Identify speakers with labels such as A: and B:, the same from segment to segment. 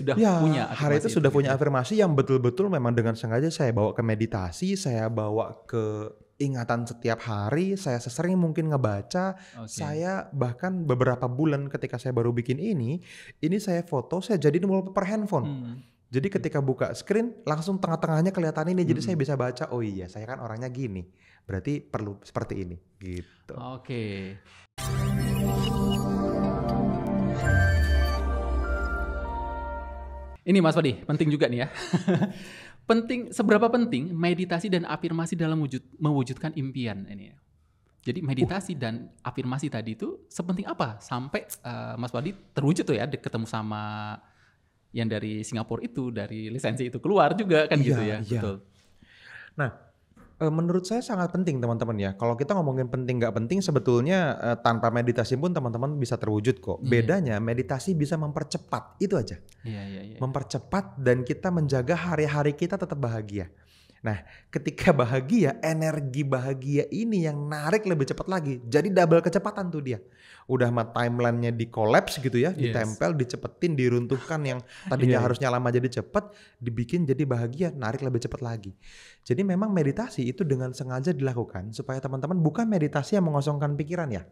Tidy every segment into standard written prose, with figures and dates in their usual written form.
A: sudah
B: Ya,
A: punya
B: hari itu
A: afirmasi
B: sudah
A: itu
B: punya
A: gitu.
B: afirmasi yang betul-betul memang dengan sengaja saya bawa ke meditasi, saya bawa ke ingatan setiap hari, saya sesering mungkin ngebaca,
A: Oke.
B: saya bahkan beberapa bulan ketika saya baru bikin ini saya foto, saya jadiin wallpaper handphone. Jadi
A: Oke.
B: ketika buka screen langsung tengah-tengahnya kelihatan ini, jadi saya
A: Mhm.
B: bisa baca, oh iya saya kan orangnya gini, berarti perlu seperti ini, gitu.
A: Oke. Ini Mas Fadi, penting juga nih ya. Seberapa penting meditasi dan afirmasi dalam mewujudkan impian ini ya? Jadi meditasi dan afirmasi tadi itu sepenting apa sampai Mas Fadi terwujud tuh ya ketemu sama yang dari Singapura itu, dari lisensi itu keluar juga kan gitu
B: Iya,
A: ya,
B: iya.
A: betul.
B: Nah, menurut saya sangat penting teman-teman ya. Kalau kita ngomongin penting nggak penting sebetulnya tanpa meditasi pun teman-teman bisa terwujud kok.
A: Iya,
B: Bedanya meditasi bisa mempercepat, itu aja.
A: iya, iya, iya.
B: Mempercepat dan kita menjaga hari-hari kita tetap bahagia. Nah, ketika bahagia, energi bahagia ini yang narik lebih cepat lagi. Jadi double kecepatan tuh dia. Udah mah timeline-nya di collapse gitu ya,
A: Yes.
B: ditempel, dicepetin, diruntuhkan yang
A: Iya,
B: tadinya
A: iya.
B: harusnya lama jadi cepet, dibikin jadi bahagia, narik lebih cepat lagi. Jadi memang meditasi itu dengan sengaja dilakukan supaya teman-teman bukan meditasi yang mengosongkan pikiran ya.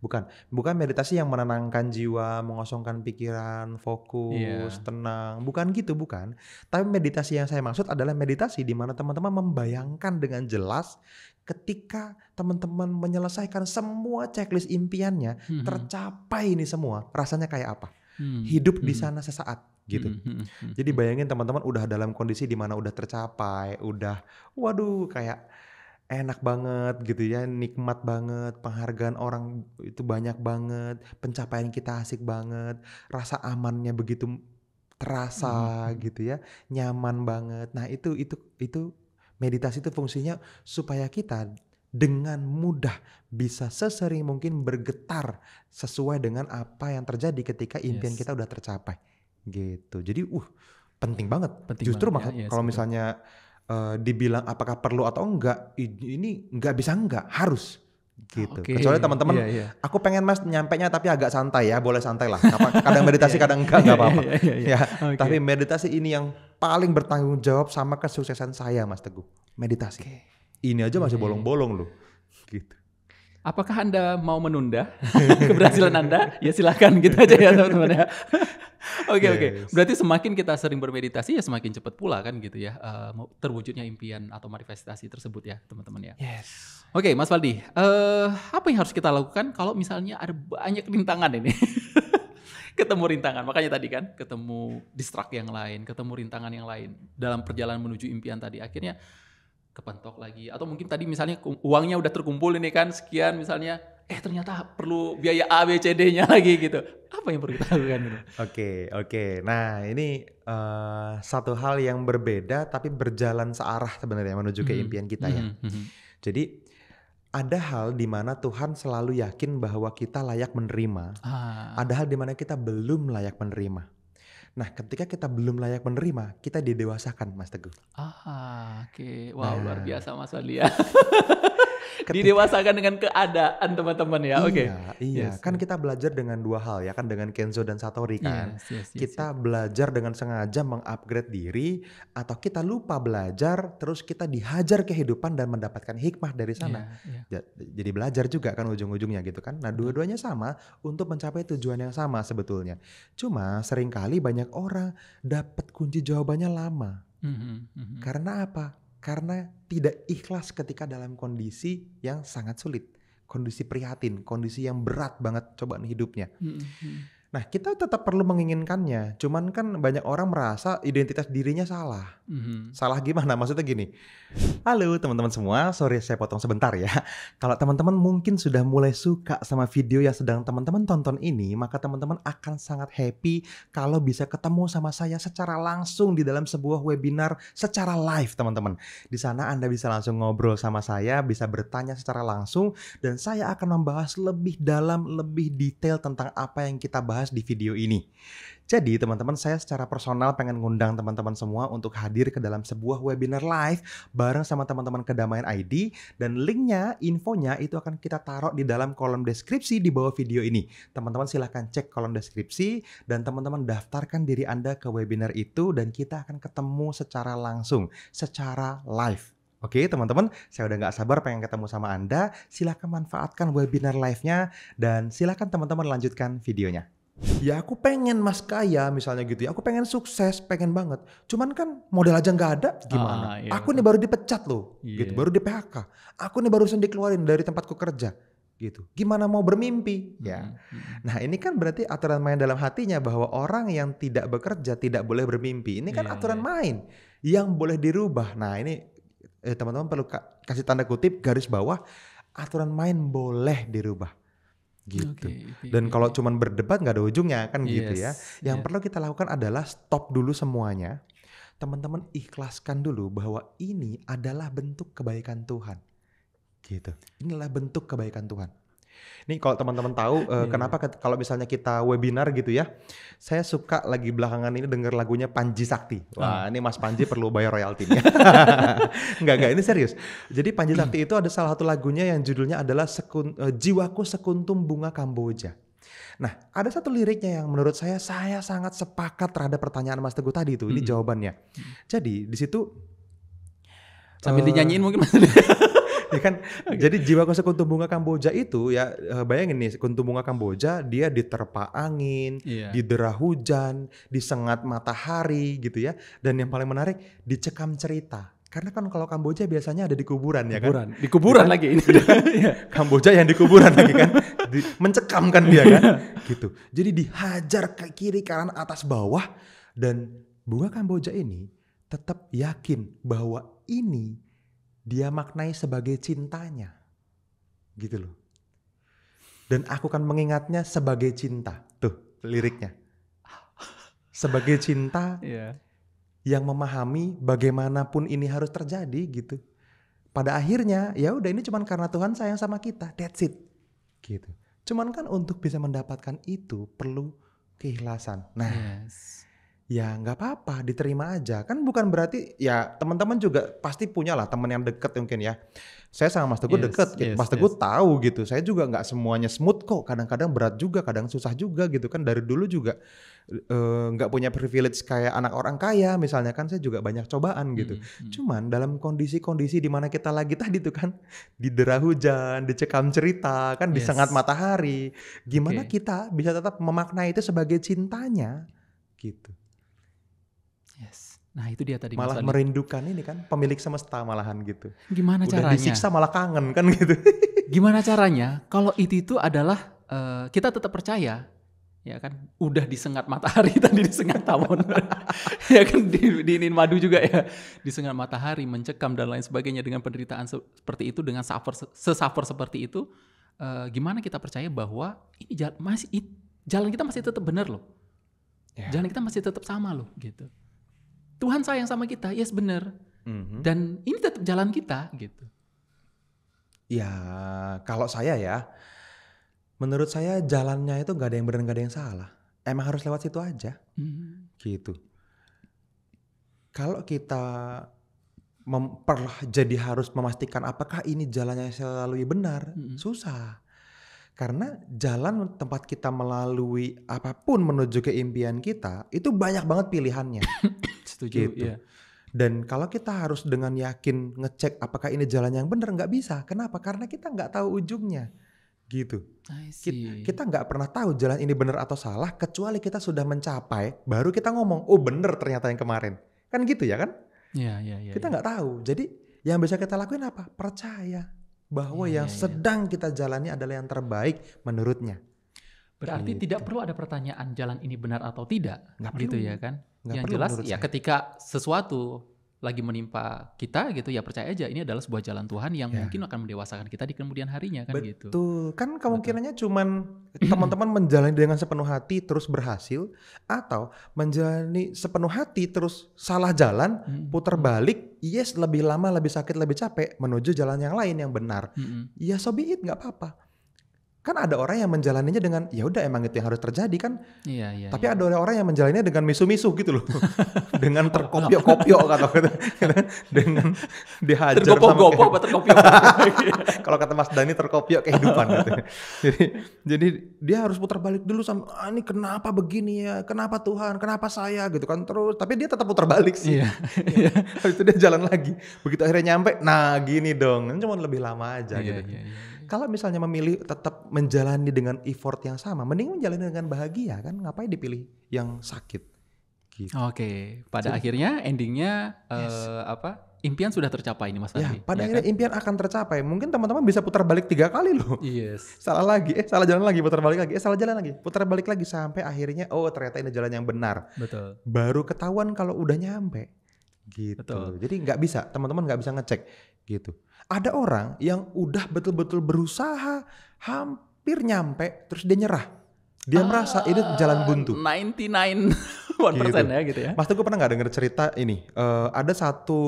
B: Bukan meditasi yang menenangkan jiwa, mengosongkan pikiran, fokus,
A: Iya.
B: tenang, bukan gitu, bukan. Tapi meditasi yang saya maksud adalah meditasi di mana teman-teman membayangkan dengan jelas ketika teman-teman menyelesaikan semua checklist impiannya,
A: Mhm.
B: tercapai ini semua, rasanya kayak apa?
A: Hmm,
B: Hidup di
A: mhm.
B: sana sesaat gitu.
A: Mhm, mhm, mhm,
B: Jadi
A: mhm.
B: bayangin teman-teman udah dalam kondisi di mana udah tercapai, udah waduh kayak enak banget gitu ya, nikmat banget, penghargaan orang itu banyak banget, pencapaian kita asik banget, rasa amannya begitu
A: Mhm,
B: terasa
A: mhm.
B: gitu ya, nyaman banget. Nah itu meditasi itu fungsinya supaya kita dengan mudah bisa sesering mungkin bergetar sesuai dengan apa yang terjadi ketika impian
A: Yes.
B: kita udah tercapai gitu. Jadi penting banget.
A: Penting
B: Justru
A: banget ya, yes,
B: kalau
A: betul.
B: misalnya dibilang apakah perlu atau enggak, ini nggak bisa enggak, harus gitu.
A: Oke,
B: Kecuali teman-teman,
A: iya, iya.
B: aku pengen Mas nyampenya tapi agak santai ya, boleh santai lah. Kadang
A: Iya,
B: meditasi,
A: iya.
B: kadang enggak
A: Iya, iya,
B: apa-apa.
A: iya, iya, iya.
B: Ya,
A: Oke.
B: tapi meditasi ini yang paling bertanggung jawab sama kesuksesan saya, Mas Teguh. Meditasi.
A: Oke.
B: Ini aja masih
A: Iya, iya.
B: bolong-bolong loh. Gitu.
A: Apakah Anda mau menunda keberhasilan Anda? Ya silakan gitu aja ya teman-teman ya. Oke, oke.
B: Yes.
A: Berarti semakin kita sering bermeditasi ya semakin cepat pula kan gitu ya terwujudnya impian atau manifestasi tersebut ya teman-teman ya.
B: Yes.
A: Oke, Mas Faldi, apa yang harus kita lakukan kalau misalnya ada banyak rintangan ini? Ketemu rintangan, makanya tadi kan ketemu distract yang lain, ketemu rintangan yang lain dalam perjalanan menuju impian tadi. Akhirnya kepentok lagi atau mungkin tadi misalnya uangnya udah terkumpul ini kan sekian misalnya ternyata perlu biaya A B C D-nya lagi gitu. Apa yang perlu kita lakukan gitu?
B: Oke. Nah ini satu hal yang berbeda tapi berjalan searah sebenarnya menuju ke
A: Mhm,
B: impian kita ya.
A: mhm, mhm.
B: Jadi ada hal di mana Tuhan selalu yakin bahwa kita layak menerima.
A: Ah,
B: Ada hal di mana kita belum layak menerima. Nah, ketika kita belum layak menerima, kita didewasakan, Mas Teguh.
A: oke. Wow, luar
B: Nah,
A: biasa Mas Faldi ya.
B: ketika
A: Didewasakan dengan keadaan teman-teman ya. Oke.
B: iya.
A: Yes,
B: Kan kita belajar dengan dua hal ya kan, dengan Kenzo dan Satori kan.
A: yes, yes, yes, yes.
B: Kita belajar dengan sengaja mengupgrade diri, atau kita lupa belajar, terus kita dihajar kehidupan dan mendapatkan hikmah dari sana.
A: Iya, iya,
B: Jadi belajar juga kan ujung-ujungnya gitu kan. Nah
A: betul.
B: dua-duanya sama untuk mencapai tujuan yang sama sebetulnya. Cuma seringkali banyak orang dapat kunci jawabannya lama.
A: Mhm, mhm.
B: Karena apa? Karena tidak ikhlas ketika dalam kondisi yang sangat sulit. Kondisi prihatin, kondisi yang berat banget cobaan hidupnya.
A: Mhm, mhm.
B: Nah, kita tetap perlu menginginkannya. Cuman kan banyak orang merasa identitas dirinya salah.
A: Mhm.
B: Salah gimana? Maksudnya gini. Halo teman-teman semua, sorry saya potong sebentar ya. Kalau teman-teman mungkin sudah mulai suka sama video yang sedang teman-teman tonton ini, maka teman-teman akan sangat happy kalau bisa ketemu sama saya secara langsung di dalam sebuah webinar secara live teman-teman. Di sana Anda bisa langsung ngobrol sama saya, bisa bertanya secara langsung, dan saya akan membahas lebih dalam, lebih detail tentang apa yang kita bahas bahas di video ini. Jadi teman-teman, saya secara personal pengen ngundang teman-teman semua untuk hadir ke dalam sebuah webinar live bareng sama teman-teman Kedamaian ID, dan linknya, infonya itu akan kita taruh di dalam kolom deskripsi di bawah video ini. Teman-teman silahkan cek kolom deskripsi dan teman-teman daftarkan diri Anda ke webinar itu, dan kita akan ketemu secara langsung, secara live. Oke teman-teman, saya udah gak sabar pengen ketemu sama Anda. Silahkan manfaatkan webinar live-nya dan silahkan teman-teman lanjutkan videonya. Ya aku pengen mas kaya misalnya gitu ya, aku pengen sukses, pengen banget. Cuman kan modal aja nggak ada, gimana?
A: Iya,
B: Aku nih baru dipecat loh, gitu,
A: Iya.
B: baru di PHK. Aku nih barusan dikeluarin dari tempatku kerja, gitu. Gimana mau bermimpi? Ya. Nah ini kan berarti aturan main dalam hatinya bahwa orang yang tidak bekerja tidak boleh bermimpi. Ini kan
A: Iya,
B: aturan
A: iya.
B: main yang boleh dirubah. Nah ini teman-teman perlu kasih tanda kutip garis bawah, aturan main boleh dirubah. Gitu.
A: Oke,
B: Dan kalau
A: oke.
B: cuman berdebat nggak ada ujungnya kan gitu ya.
A: Yes,
B: Yang
A: iya.
B: perlu kita lakukan adalah stop dulu semuanya. Teman-teman ikhlaskan dulu bahwa ini adalah bentuk kebaikan Tuhan. Gitu. Inilah bentuk kebaikan Tuhan. Nih kalau teman-teman tahu
A: Iya,
B: kenapa kalau misalnya kita webinar gitu ya, saya suka lagi belakangan ini denger lagunya Panji Sakti. Wah ini Mas Panji perlu bayar royalti nih. Enggak, ini serius. Jadi Panji Sakti itu ada salah satu lagunya yang judulnya adalah Jiwaku Sekuntum Bunga Kamboja. Nah ada satu liriknya yang menurut saya sangat sepakat terhadap pertanyaan Mas Teguh tadi itu. Ini jawabannya. Jadi di situ
A: sambil dinyanyiin mungkin Mas.
B: ya kan, jadi jiwaku sekuntum bunga Kamboja itu ya, bayangin nih sekuntum bunga Kamboja dia diterpa angin,
A: Iya.
B: didera hujan, disengat matahari gitu ya, dan yang paling menarik dicekam cerita. Karena kan kalau Kamboja biasanya ada di kuburan ya kan.
A: Di kuburan lagi ini. Iya.
B: Kamboja yang di kuburan lagi kan, mencekam kan dia kan, gitu. Jadi dihajar ke kiri kanan atas bawah, dan bunga Kamboja ini tetap yakin bahwa ini dia maknai sebagai cintanya, gitu loh. Dan aku kan mengingatnya sebagai cinta, tuh liriknya. Sebagai cinta
A: Iya.
B: yang memahami bagaimanapun ini harus terjadi gitu. Pada akhirnya ya udah ini cuman karena Tuhan sayang sama kita, that's it, gitu. Cuman kan untuk bisa mendapatkan itu perlu keikhlasan. Nah.
A: Yes.
B: Ya nggak apa-apa, diterima aja. Kan bukan berarti ya teman-teman juga pasti punya lah teman yang deket mungkin ya. Saya sama Mas Teguh deket, Mas Teguh tahu gitu. Saya juga nggak semuanya smooth kok. Kadang-kadang berat juga, kadang susah juga gitu kan. Dari dulu juga nggak punya privilege kayak anak orang kaya misalnya kan. Saya juga banyak cobaan gitu. Cuman dalam kondisi-kondisi di mana kita lagi tadi tuh kan, didera hujan, dicekam cerita, kan disengat matahari. Gimana kita bisa tetap memaknai itu sebagai cintanya gitu.
A: Yes. Nah itu dia tadi
B: Malah merindukan ini kan pemilik semesta malahan gitu.
A: Gimana
B: Udah
A: caranya?
B: disiksa malah kangen kan gitu.
A: Gimana caranya? Kalau itu adalah kita tetap percaya, ya kan? Udah disengat matahari tadi, disengat tawon, ya kan? Diinin madu juga ya, disengat matahari, mencekam dan lain sebagainya dengan penderitaan seperti itu, dengan sesuffer seperti itu. Gimana kita percaya bahwa ini jalan kita masih tetap benar loh, jalan kita masih tetap sama loh, gitu. Tuhan sayang sama kita, yes benar. Dan ini tetap jalan kita gitu.
B: Ya kalau saya ya, menurut saya jalannya itu gak ada yang benar gak ada yang salah. Emang harus lewat situ aja gitu. Kalau kita jadi harus memastikan apakah ini jalannya saya lalui benar, susah. Karena jalan tempat kita melalui apapun menuju ke impian kita, itu banyak banget pilihannya.
A: Setuju,
B: gitu.
A: iya.
B: Dan kalau kita harus dengan yakin ngecek apakah ini jalan yang benar, nggak bisa. Kenapa? Karena kita nggak tahu ujungnya, gitu. Kita nggak pernah tahu jalan ini benar atau salah, kecuali kita sudah mencapai, baru kita ngomong, oh benar ternyata yang kemarin. Kan gitu ya kan?
A: Iya.
B: Kita nggak tahu. Jadi yang bisa kita lakuin apa? Percaya bahwa yang sedang kita jalani adalah yang terbaik menurutnya.
A: Berarti tidak perlu ada pertanyaan jalan ini benar atau tidak,
B: Nggak
A: gitu
B: perlu.
A: ya kan?
B: Nggak
A: Yang
B: perlu
A: jelas
B: menurut
A: ya
B: saya.
A: ketika sesuatu lagi menimpa kita gitu ya percaya aja ini adalah sebuah jalan Tuhan yang mungkin akan mendewasakan kita di kemudian harinya kan gitu.
B: Betul, kan kemungkinannya cuman teman-teman menjalani dengan sepenuh hati terus berhasil, atau menjalani sepenuh hati terus salah jalan, putar balik, yes lebih lama, lebih sakit, lebih capek menuju jalan yang lain yang benar. Ya so be it, nggak apa-apa. Kan ada orang yang menjalaninya dengan ya udah emang itu yang harus terjadi kan.
A: Iya.
B: Tapi ada orang yang menjalaninya dengan misu-misu gitu loh. Dengan terkopiok-kopiok kata dengan dihajar
A: Tergopoh-gopoh apa terkopiok?
B: kalau kata Mas Dani terkopiok kehidupan gitu. Jadi dia harus putar balik dulu sama ini kenapa begini ya? Kenapa Tuhan? Kenapa saya gitu kan terus. Tapi dia tetap putar balik sih.
A: Iya.
B: Habis itu dia jalan lagi. Begitu akhirnya nyampe, nah gini dong. Cuma lebih lama aja gitu.
A: Iya.
B: Kalau misalnya memilih tetap menjalani dengan effort yang sama, mending menjalani dengan bahagia kan, ngapain dipilih yang sakit gitu.
A: Oke, pada akhirnya endingnya impian sudah tercapai ini Mas
B: Ya,
A: Fadli.
B: pada
A: ya
B: akhirnya
A: kan?
B: impian akan tercapai. Mungkin teman-teman bisa putar balik 3 kali loh.
A: Yes.
B: Salah lagi, salah jalan lagi, putar balik lagi, salah jalan lagi, putar balik lagi sampai akhirnya oh ternyata ini jalan yang benar.
A: Betul.
B: Baru ketahuan kalau udah nyampe gitu.
A: Betul.
B: Jadi nggak bisa, teman-teman nggak bisa ngecek gitu. Ada orang yang udah betul-betul berusaha hampir nyampe terus dia nyerah. Dia merasa ini jalan buntu.
A: 99% ya gitu ya.
B: Mas Teguh pernah nggak denger cerita ini? Ada satu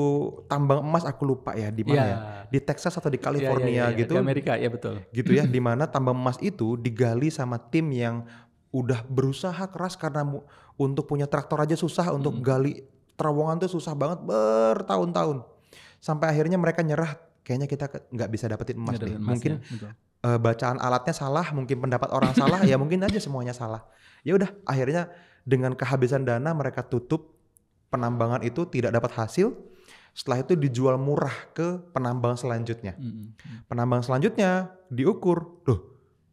B: tambang emas aku lupa ya di mana ya? Di Texas atau di California gitu.
A: Di Amerika ya betul.
B: Gitu ya, di mana tambang emas itu digali sama tim yang udah berusaha keras karena untuk punya traktor aja susah, untuk gali terowongan tuh susah banget bertahun-tahun. Sampai akhirnya mereka nyerah, kayaknya kita nggak bisa dapetin emas deh. Mungkin bacaan alatnya salah, mungkin pendapat orang salah, ya mungkin aja semuanya salah. Ya udah, akhirnya dengan kehabisan dana mereka tutup penambangan itu, tidak dapat hasil. Setelah itu dijual murah ke penambang selanjutnya. Penambang selanjutnya diukur, loh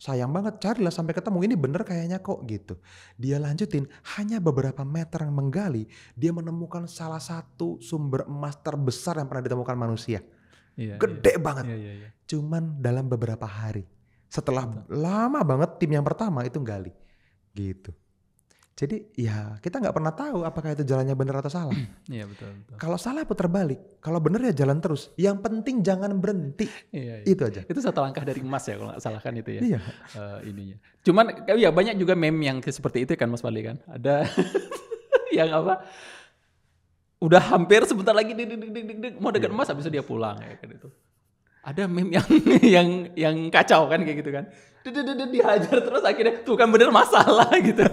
B: sayang banget, carilah sampai ketemu, ini bener kayaknya kok gitu. Dia lanjutin, hanya beberapa meter yang menggali, dia menemukan salah satu sumber emas terbesar yang pernah ditemukan manusia. Gede banget. Cuman dalam beberapa hari. Setelah lama banget tim yang pertama itu gali. Gitu. Jadi ya kita nggak pernah tahu apakah itu jalannya benar atau salah.
A: Iya betul.
B: Kalau salah putar balik, kalau benar ya jalan terus. Yang penting jangan berhenti. Itu aja.
A: Itu satu langkah dari emas ya kalau nggak salah kan itu ya.
B: Iya.
A: Ininya. Cuman ya banyak juga meme yang seperti itu kan Mas Fadli kan. Ada yang apa? Udah hampir sebentar lagi mau dekat emas habis itu dia pulang ya kan itu. Ada meme yang kacau kan kayak gitu kan. Dihajar terus akhirnya tuh kan bener masalah gitu.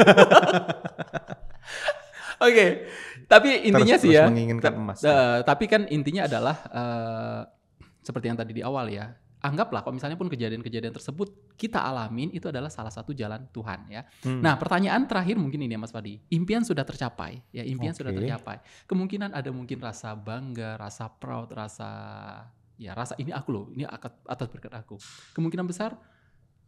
A: Oke. Tapi intinya
B: terus
A: sih ya.
B: menginginkan emas.
A: Tapi kan intinya adalah seperti yang tadi di awal ya. Anggaplah kalau misalnya pun kejadian-kejadian tersebut kita alamin itu adalah salah satu jalan Tuhan ya. Nah, pertanyaan terakhir mungkin ini ya Mas Fadi. Impian sudah tercapai ya, impian sudah tercapai. Kemungkinan ada mungkin rasa bangga, rasa proud, rasa ini aku loh, ini atas berkat aku. Kemungkinan besar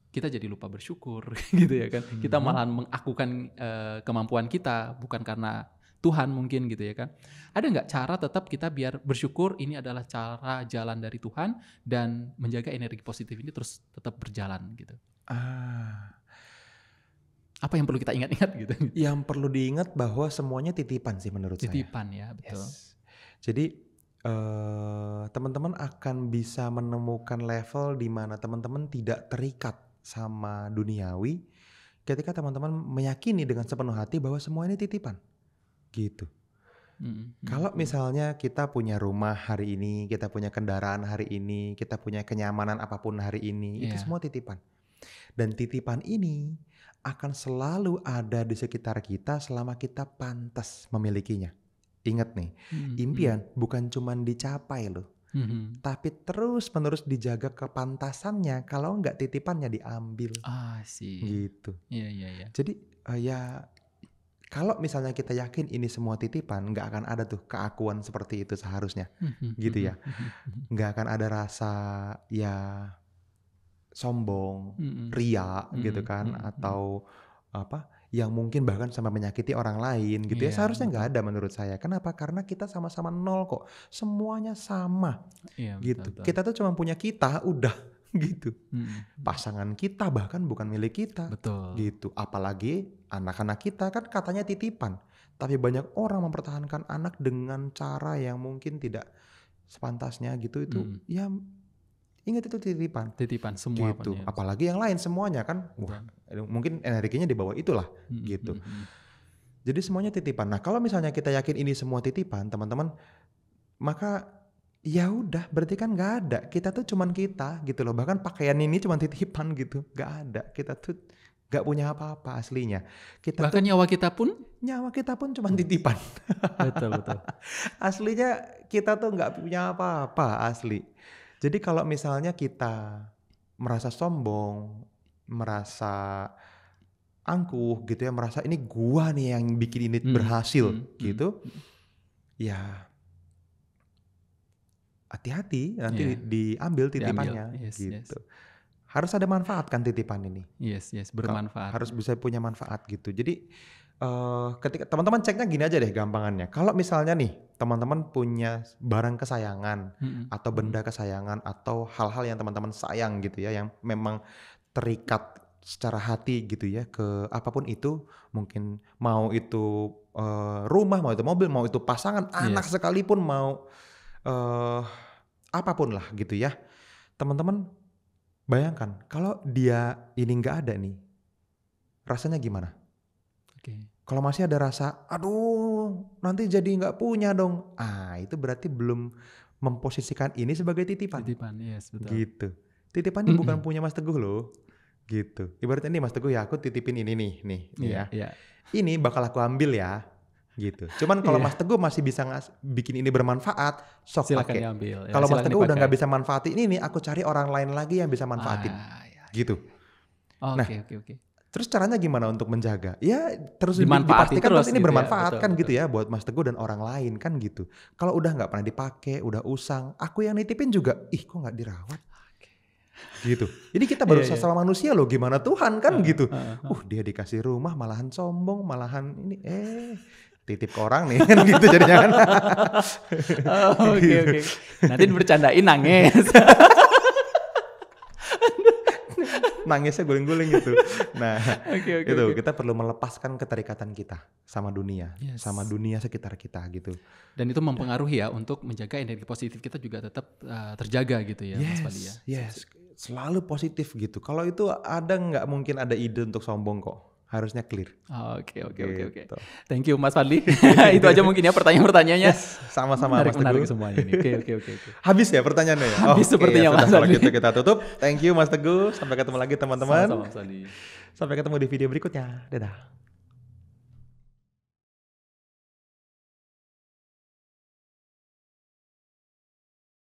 A: kita jadi lupa bersyukur gitu ya kan. Kita malah mengakukan kemampuan kita bukan karena Tuhan mungkin gitu ya kan. Ada nggak cara tetap kita biar bersyukur ini adalah cara jalan dari Tuhan dan menjaga energi positif ini terus tetap berjalan gitu. Apa yang perlu kita ingat-ingat gitu?
B: Yang perlu diingat bahwa semuanya titipan sih menurut saya.
A: Titipan ya, betul.
B: Yes. Jadi teman-teman akan bisa menemukan level di mana teman-teman tidak terikat sama duniawi ketika teman-teman meyakini dengan sepenuh hati bahwa semua ini titipan. Gitu. Kalau misalnya kita punya rumah hari ini, kita punya kendaraan hari ini, kita punya kenyamanan apapun hari ini, itu semua titipan. Dan titipan ini akan selalu ada di sekitar kita selama kita pantas memilikinya. Ingat nih, impian bukan cuma dicapai loh, tapi terus-menerus dijaga kepantasannya. Kalau enggak titipannya diambil. Gitu.
A: Iya.
B: Jadi kalau misalnya kita yakin ini semua titipan, nggak akan ada tuh keakuan seperti itu seharusnya, gitu ya. Nggak akan ada rasa sombong, ria gitu kan, atau apa yang mungkin bahkan sampai menyakiti orang lain gitu ya. Seharusnya nggak ada menurut saya. Kenapa? Karena kita sama-sama nol kok, semuanya sama, gitu. Betul. Kita tuh cuma punya kita, udah. Gitu. Pasangan kita bahkan bukan milik kita.
A: Betul.
B: Gitu. Apalagi anak-anak kita kan katanya titipan. Tapi banyak orang mempertahankan anak dengan cara yang mungkin tidak sepantasnya gitu. Itu ya ingat itu titipan.
A: Titipan semua
B: gitu. Apalagi yang lain semuanya kan. Mungkin energinya di bawah itulah gitu. Jadi semuanya titipan. Nah, kalau misalnya kita yakin ini semua titipan, teman-teman, maka ya udah berarti kan nggak ada. Kita tuh cuman kita gitu loh. Bahkan pakaian ini cuman titipan gitu. Nggak ada. Kita tuh nggak punya apa-apa aslinya. Kita
A: Bahkan
B: tuh
A: nyawa kita pun.
B: nyawa kita pun cuman titipan.
A: Betul, betul.
B: Aslinya kita tuh nggak punya apa-apa asli. Jadi kalau misalnya kita merasa sombong, merasa angkuh gitu ya, merasa ini gua nih yang bikin ini berhasil gitu, ya hati-hati nanti diambil titipannya gitu. Harus ada manfaat kan titipan ini.
A: Yes, bermanfaat.
B: Harus bisa punya manfaat gitu. Jadi ketika teman-teman ceknya gini aja deh gampangannya. Kalau misalnya nih teman-teman punya barang kesayangan atau benda kesayangan atau hal-hal yang teman-teman sayang gitu ya, yang memang terikat secara hati gitu ya ke apapun itu, mungkin mau itu rumah, mau itu mobil, mau itu pasangan, anak sekalipun, mau apapun lah gitu ya. Teman-teman bayangkan kalau dia ini nggak ada nih, rasanya gimana? Kalau masih ada rasa, aduh nanti jadi nggak punya dong. Itu berarti belum memposisikan ini sebagai titipan.
A: Titipan, yes, betul.
B: Gitu. Titipan ini bukan punya Mas Teguh loh. Gitu. Ibaratnya nih Mas Teguh ya, aku titipin ini nih ya. Ini bakal aku ambil ya. Gitu. Cuman kalau Mas Teguh masih bisa bikin ini bermanfaat, sok
A: silakan
B: pakai.
A: diambil.
B: Kalau Mas Teguh udah nggak bisa manfaatin ini, aku cari orang lain lagi yang bisa manfaatin. Gitu.
A: Oke.
B: Terus caranya gimana untuk menjaga? Ya terus
A: Dimanfaatin
B: dipastikan terus ini
A: gitu
B: bermanfaat
A: ya.
B: Betul. Gitu ya buat Mas Teguh dan orang lain kan gitu. Kalau udah nggak pernah dipakai, udah usang, aku yang nitipin juga, kok nggak dirawat? Gitu. Ini kita baru sesama manusia loh, gimana Tuhan kan gitu. Dia dikasih rumah malahan sombong, malahan ini titip ke orang nih kan gitu jadinya kan.
A: Oke. Nanti bercandain nangis.
B: Nangisnya guling-guling gitu. Nah,
A: Oke.
B: kita perlu melepaskan keterikatan kita sama dunia, sama dunia sekitar kita gitu.
A: Dan itu mempengaruhi ya untuk menjaga energi positif kita juga tetap terjaga gitu ya, Mas Fadli ya.
B: Yes, selalu positif gitu. Kalau itu nggak mungkin ada ide untuk sombong kok. Harusnya clear.
A: Oke.
B: Gitu.
A: Thank you Mas Fadli. Itu aja mungkin ya pertanyaan-pertanyaannya.
B: Sama Mas Teguh.
A: Menarik semuanya ini. Oke.
B: Habis ya pertanyaannya ya?
A: Habis sepertinya Mas
B: Kalau
A: Fadli.
B: gitu kita tutup. Thank you Mas Teguh. Sampai ketemu lagi teman-teman.
A: Sama-sama Mas Fadli.
B: Sampai ketemu di video berikutnya. Dadah.